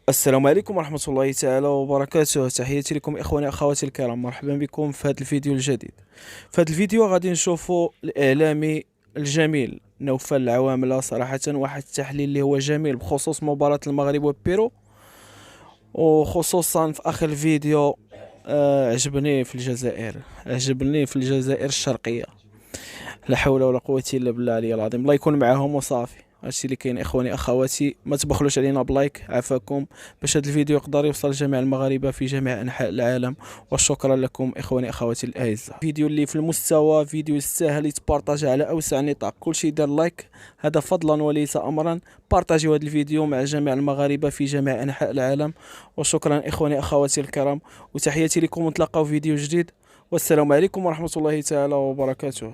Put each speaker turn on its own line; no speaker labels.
السلام عليكم ورحمة الله تعالى وبركاته. تحياتي لكم إخواني أخواتي الكرام، مرحبا بكم في هذا الفيديو الجديد. في هذا الفيديو غادي نشوفوا الإعلامي الجميل نوفل العواملة. صراحة واحد التحليل اللي هو جميل بخصوص مباراة المغرب وبيرو، وخصوصا في آخر الفيديو عجبني في الجزائر الشرقية. لا حول ولا قوة إلا بالله العلي العظيم. الله يكون معاهم وصافي. هادشي اللي كاين اخواني اخواتي، ما تبخلوش علينا بلايك عافاكم باش هذا الفيديو يقدر يوصل لجميع المغاربه في جميع انحاء العالم. وشكرا لكم اخواني اخواتي الاعزاء. فيديو اللي في المستوى، فيديو يستاهل يتبارطاج على اوسع نطاق. كلشي يدير لايك، هذا فضلا وليس امرا. بارطاجيو هذا الفيديو مع جميع المغاربه في جميع انحاء العالم. وشكرا اخواني اخواتي الكرام، وتحياتي لكم، ونتلاقاو في فيديو جديد. والسلام عليكم ورحمه الله تعالى وبركاته.